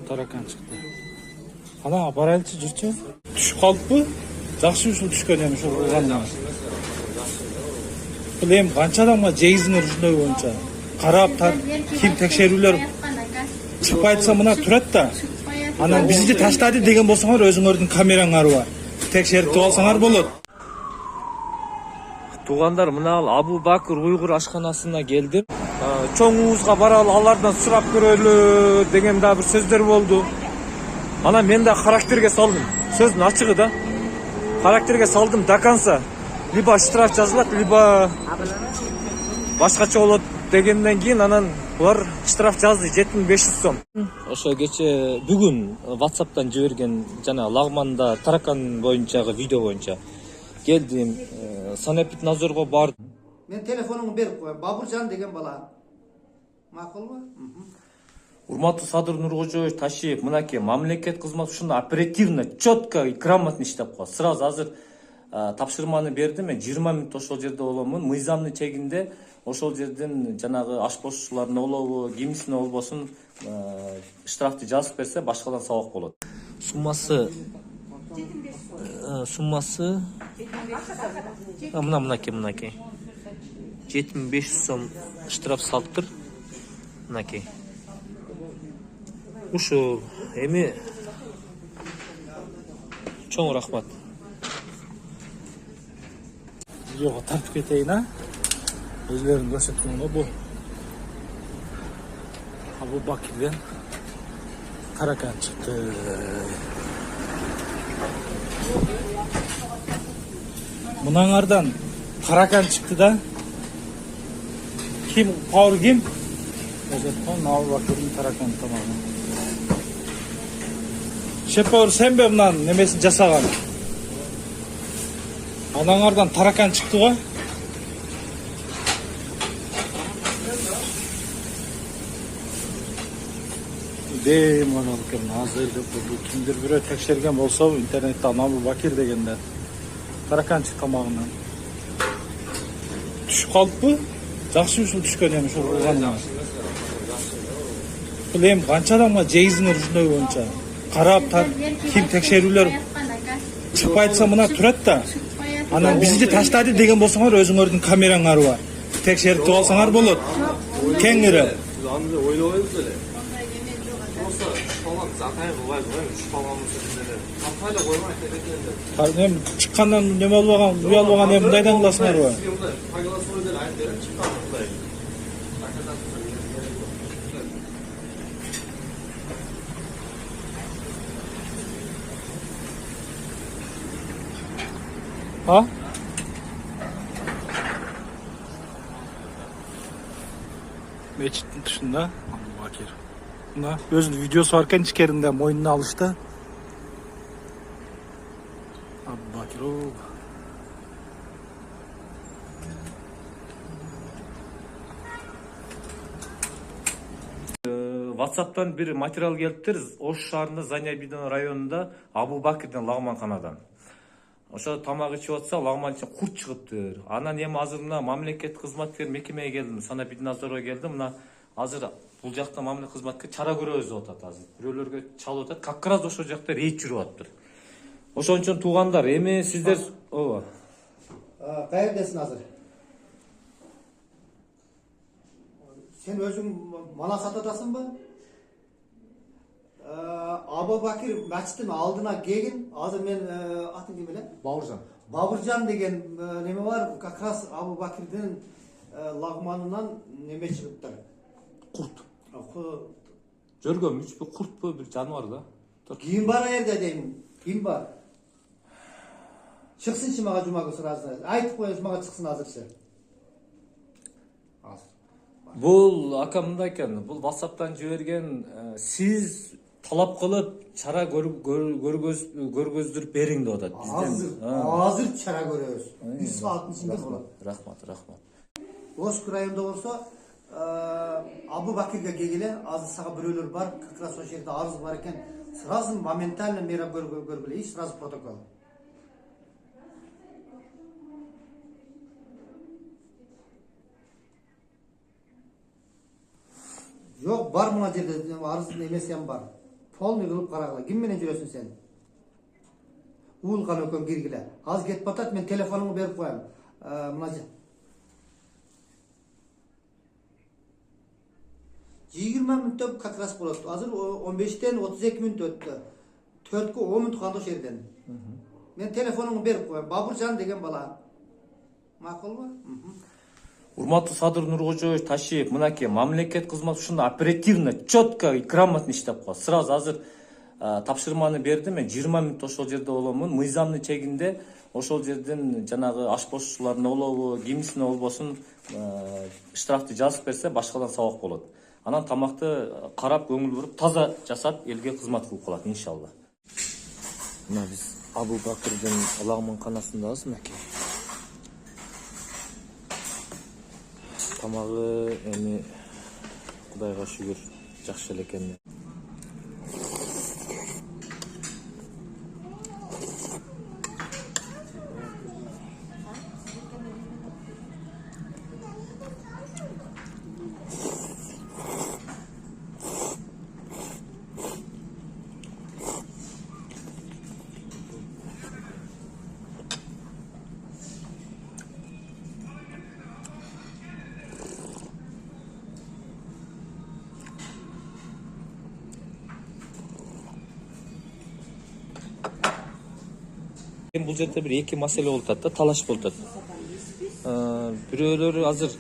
Tarakan çıktı. Ana baraylıçı жүрчү. Düşüp kalıpпы? Жақсы ушул түшкөн эми ушул кылгандан. Бул эми канча адамга жейизиңер ушундай боюнча карап ким текшерүүлөр чыкпай атса мына турат да. Анан бизди таштады деген болсоңор өзүңөрдүн камераңар бар. Текшерип алсаңар болот. Тугандар, мына Абу Бакыр уйгур ашканасына келдим. Чоң уузга баралы, алардан сурап көрөлү деген да бир сөздөр болду. Ана мен да характерге салдым. Сөздүн ачыгы да. Характерге салдым до конца. Либо штраф жазылат, либо башкача болот дегенден кийин анан булар штраф жазды 7500 сом. Ошо кече бүгүн WhatsApp'тан жиберген жана лагманда таракан боюнчагы видео боюнча келдим. Санэпиднадзорго бардым. Мен телефонуңду берип коем. Бабуржан деген бала. Макулбу? Урматтуу Садыр Нуркожоевич Ташиев, мынакей мамлекет кызматы ушундай оперативно, четко и грамотно иштеп коет. Сразу азыр тапшырманы бердим. Мен 20 мүнөт ошол жерде боломун. Мыйзамдын чегинде ошол жерден жанагы ашпошчуларына болобу, кимисине болбосун штрафты жазып берсе, башкадан сабак болот. Суммасы мынакей 7500 сом штраф салыптыр. Мынакей. Ушу эми чоң рахмат. Видеого тартып кетейин, а? Өзлөрүн көрсөткөнгө бул Абу Бакирден Таракан чыкты. Мынаңардан Таракан чыкты да. Ким пауыр ким? Өзөткөн Абу Бакирдин Таракан тамагы. Шепауыр сенбе мынан немесин жасаган? Анаңардан Таракан чыкты го. Деймон алкем азыр кимдир бирөө текшерген болсо интернетте Абу Бакир дегенде Таракан чыкты тамагынан. Түшүп калыппы? Жақсы ушул түшкөн эми ушул кылгандан. Бул эми канча адамга жейизиңер ушундай боюнча карап ким текшерүүлөр чыкпай атса мына турат да. Анан бизди таштады деген болсоңор өзүңөрдүн камераңар бар. Текшерип алсаңар болот. Кеңире. Аны ойлойбуз эле. Эми чыккандан неме болбогон, уялбаган эми мындайдан кыласыңарбы? Ha? Мечиттин тышында Абу Бакир. Мына өзүнүн видеосу бар экен, ичкеринде мойнуна алышты. Абу Бакир. WhatsApp'tan bir материал келиптир. Ош шаарында Занябидон районунда Абу Бакирдин лагманканадан. Ошо тамак ичип атса, лагман ичинен курт чыгыптыр. Анан эми азыр мына мамлекет кызматкер мекемеге келдим, Санэпиднадзорго келдим. Мына азыр бул жакта мамлекет кызматкер чара көрөбүз деп атат азыр. Бирөөлөргө чалып атат. Как раз ошол жакта рейд жүрүп атыптыр. Ошон үчүн туугандар, эми сиздер ооба. Кайердесиң азыр? Сен өзүң мала сататасыңбы? Абу Бакир мачтын алдына келгин. Азыр мен атың ким эле? Бауыржан. Бабуржан деген неме бар, как раз Абу Бакирдин лагманынан неме чыгыптыр. Курт. Жөргөн үчпү куртпу бир жаныбар да. Ким бар жерде дейм? Ким бар? Чыксынчы мага жумага сразу. Айтып коюңуз мага чыксын азырчы. Азыр. Бул ака мындай экен, бул WhatsApp'тан жиберген, сиз талап кылып чара көргөздүрүп бериң деп атат бизден. Азыр чара көрөбүз. 1 сааттын ичинде болот. Рахмат. Ошк районунда болсо Абу Бакирге келгиле, азыр сага бирөөлөр бар, как раз ошол жерде арыз бар экен. Сразу моментально мера көргүлө, и сразу протокол. Yok, бар мына жерде арыздын эмеси ham бар. Polni kılıp karakla. Kim menen жүрөсүң sen? Uğulkan ökön girgile. Az get batat, men telefonumu berip koyayım. Mınacı. 20 minutta как раз болады. Азыр 15-тен 32 минут өттү. 4-кө 10 минут калды ошол жерден. Мен телефонумду берип коем. Бабыржан деген бала. Макулбу? Урматтуу Садыр Нуркожоевич Ташиев, мынакей мамлекет кызматы ушундай оперативно, четко и грамотно иштеп коет. Сразу азыр тапшырманы берди, мен 20 минут ошол жерде боломун. Мыйзамдын чегинде ошол жерден жанагы аш бошчуларына болобу, кимисине болбосун штрафты жазып берсе, башкадан сабак болот. Анан тамакты карап, көңүл буруп, таза жасап, элге кызмат кылып калат иншалла. Мына биз Абу Бакырдын ылагманканасындабыз, мынакей. Тамагы эми Кудайга шүгүр жакшы эле экен. Бул жерде бир эки маселе болуп атат да, талаш болуп атат. Бирөөлөрү азыр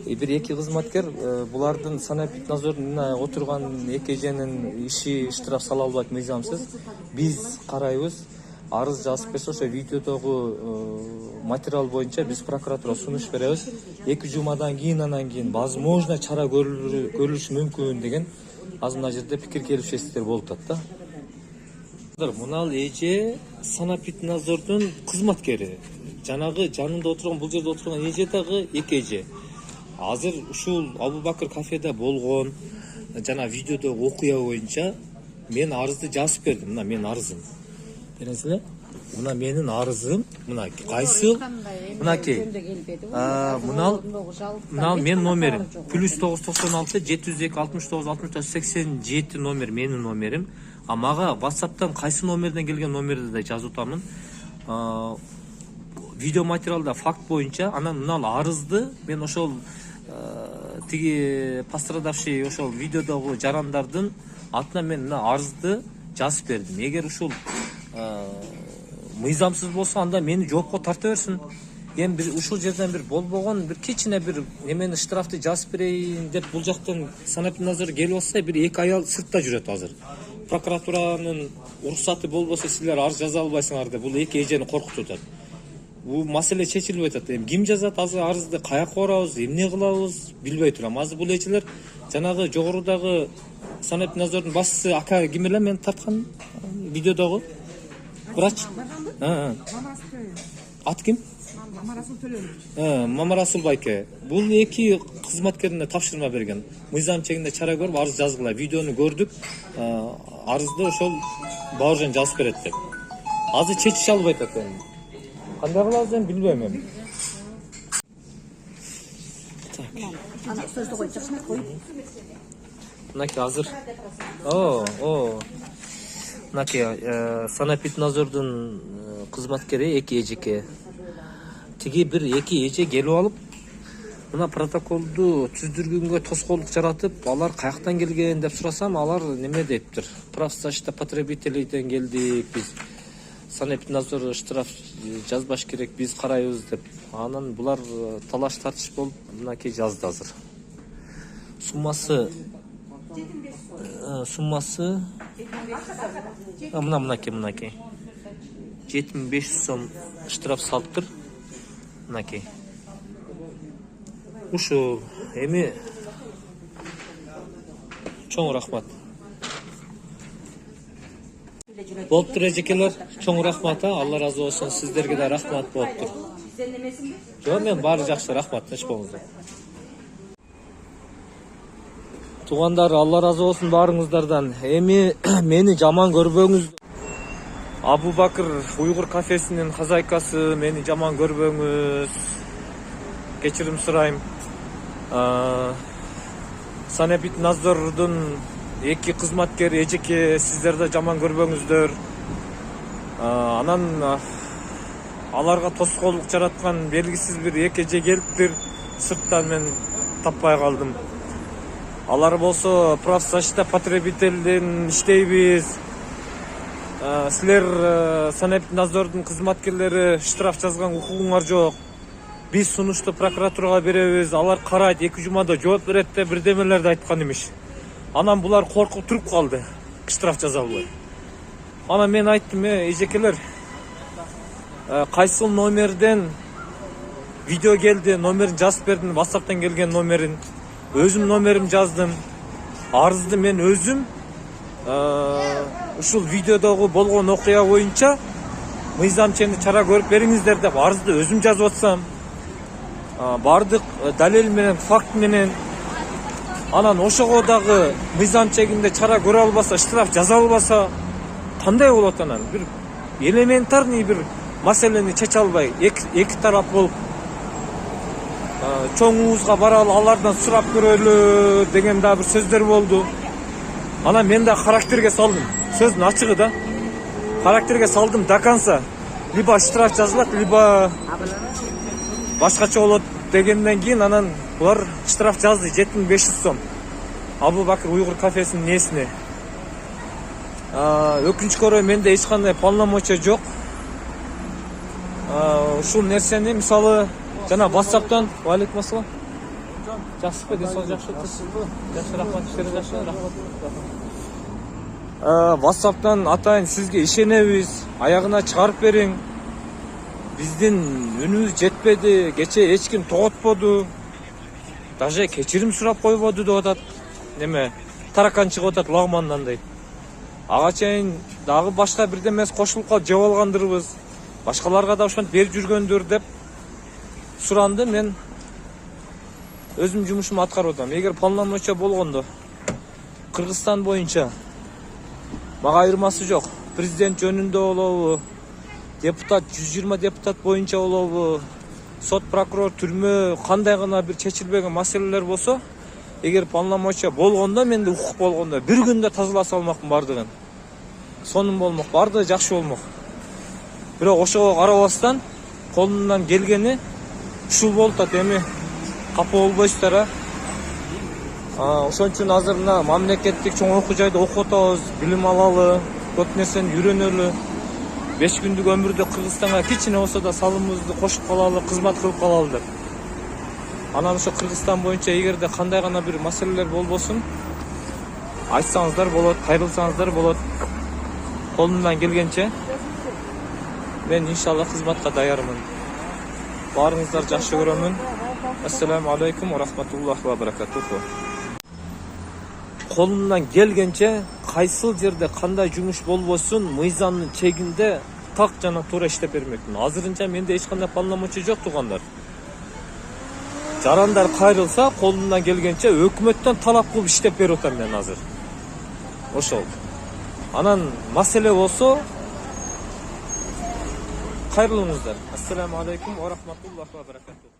бир эки кызматкер булардын санэпиднадзорунда отурган эки эженин иши штраф сала албайт мыйзамсыз. Биз карайбыз, арыз жазып берсе, ошо видеодогу материал боюнча биз прокуратурага сунуш беребиз. 2 жумадан кийин анан кийин возможно чара көрүлүшү мүмкүн деген азыр мына жерде пикир келишимсиздиктер болуп атат да. Мынал эже санэпиднадзордун кызматкери. Жанагы жанында отурган, бул жерде отурган эже дагы эки эже. Азыр ушул Абу Бакыр кафеде болгон жана видеодогу окуя боюнча мен арызды жазып бердим. Мына менин арызым. Көрөсүңөр? Мына менин арызым. Мына кайсыл? Мынакей. Мынал менин номерим. +996 702 69 64 87 номер менин номерим. А мага WhatsApp'tan кайсы номерден келген номерди да жазып атамын. Видео материалда факт боюнча анан мынал арызды мен ошол тиги пострадавший ошол видеодогу жарандардын атына мен мына арызды жазып бердим. Эгер ушул мыйзамсыз болсо анда мени жоопко тарта берсин. Эми бир ушул жерден бир болбогон бир кичине бир немени штрафты жазып берейин деп бул жактан санэпиднадзор келип атса, бир эки аял сыртта жүрөт азыр. Прокуратуранын уруксаты болбосо силер арыз жаза албайсыңар деп бул эки эжени коркутуп атат. Бул маселе чечилбей атат. Эми ким жазат азыр арызды, каяка барабыз, эмне кылабыз билбей турам. Азыр бул эжелер жанагы жогорудагы санэпиднадзордун башчысы ака ким эле мен тарткан видеодогу врач. Ат ким? Мама Расул байке. Бул эки кызматкерине тапшырма берген. Мыйзам чегинде чара көрүп арыз жазгыла. Видеону көрдүк. Арызды ошол Бауыржан жазып берет деп. Азыр чечише албайт экен. Кандай кылабыз эми билбейм эми. Мынакей азыр. Мынакей санэпиднадзордун кызматкери эки эжеке. Тиги бир эки эже келип алып, мына протоколду түздүргөнгө тоскоолдук жаратып, алар каяктан келген деп сурасам, алар неме дептир. Правзащита потребителейден келдик, биз санэпиднадзор штраф жазбаш керек, биз карайбыз деп. Анан булар талаш тартыш болуп, мынакей жазды азыр. Суммасы мынакей 7500 сом штраф салыптыр. Мынакей. Ушул эми чоң рахмат. Болуптур эжекелер, чоң рахмат. Алла разы болсун, сиздерге да рахмат болуптур. Жок, мен баары жакшы, рахмат, эч болбосо. Туугандар, Алла разы болсун баарыңыздардан. Эми мени жаман көрбөңүз. Абу Бакыр уйгур кафесинин хозяйкасы, мени жаман көрбөңүз. Кечирим сурайм. Санэпиднадзордун эки кызматкер эжеке сиздер да жаман көрбөңүздөр. Анан аларга тоскоолдук жараткан белгисиз бир эки эже келиптир. Сырттан мен таппай калдым. Алар болсо профзащита потребителден иштейбиз. Силер санэпиднадзордун кызматкерлери штраф жазган укугуңар жок. Биз сунушту прокуратурага беребиз. Алар карайт, 2 жумада жооп берет деп бирдемелерди айткан имиш. Анан булар коркуп туруп калды. Штраф жаза албай. Анан мен айттым, эжекелер, кайсыл номерден видео келди, номерин жазып бердим, WhatsApp'тан келген номерин. Өзүм номерим жаздым. Арызды мен өзүм ушул видеодогу болгон окуя боюнча мыйзам чара көрүп бериңиздер деп арызды өзүм жазып атсам. Бардык далил менен, факт менен. Анан ошого дагы мыйзам чара көрө албаса, штраф жаза албаса, кандай болот анан? Бир элементарный бир маселени чече албай, эки тарап болуп чоң уузга баралы, алардан сурап көрөлү деген да бир сөздөр болду. Анан мен да характерге салдым. Сөздүн ачыгы да. Характерге салдым до конца. Либо штраф жазылат, либо башкача болот дегенден кийин анан булар штраф жазды 7500 сом. Абу Бакыр уйгур кафесинин несине. Өкүнүчкө орой менде эч кандай полномочия жок. Ушул нерсени мисалы жана WhatsApp'тан алейкум ассалам. Жакшыбы, десол жакшы. Жакшы, рахмат, иштери жакшы, рахмат. WhatsApp'тан атайын сизге ишенебиз, аягына чыгарып бериң. Биздин үнүбүз жетпеди, кече эч ким тоготподу. Даже кечирим сурап койбоду деп атат. Неме, таракан чыгып атат лагмандан дейт. Ага чейин дагы башка бирдемес кошулуп калып жеп алгандырбыз. Башкаларга да ошентип берип жүргөндүр деп суранды. Мен өзүм жумушумду аткарып атам. Эгер полномочия болгондо Кыргызстан боюнча мага айырмасы жок. Президент жөнүндө болобу, депутат 120 депутат боюнча болобу, сот, прокурор, түрмө, кандай гана бир чечилбеген маселелер болсо, эгер полномочия болгондо, менде укук болгондо бир күндө тазалап салмакмын бардыгын. Сонун болмок, бардыгы жакшы болмок. Бирок ошого карабастан колумдан келгени ушул болуп атат. Эми капа болбойсуздар, ошон үчүн азыр мына мамлекеттик чоң окуу жайда окуп атабыз, билим алалы, көп нерсени үйрөнөлү. 5 күндүк өмүрдө Кыргызстанга кичине болсо да салымыбызды кошуп калалы, кызмат кылып калалы деп. Анан ошо Кыргызстан боюнча эгерде кандай гана бир маселелер болбосун, айтсаңыздар болот, кайрылсаңыздар болот. Колумдан келгенче мен иншалла кызматка даярмын. Баарыңыздар жакшы көрөмүн. Ассаламу алейкум ва рахматуллахи ва баракатуху. Колумдан келгенче кайсыл жерде кандай жумуш болбосун мыйзамдын чегинде так жана туура иштеп бермекмин. Азырынча менде эч кандай полномочия жок тугандар. Жарандар кайрылса колумдан келгенче өкмөттөн талап кылып иштеп берип атам мен азыр. Ошол. Анан маселе болсо кайрылыңыздар. Ассаламу алейкум ва рахматуллахи ва баракатуху.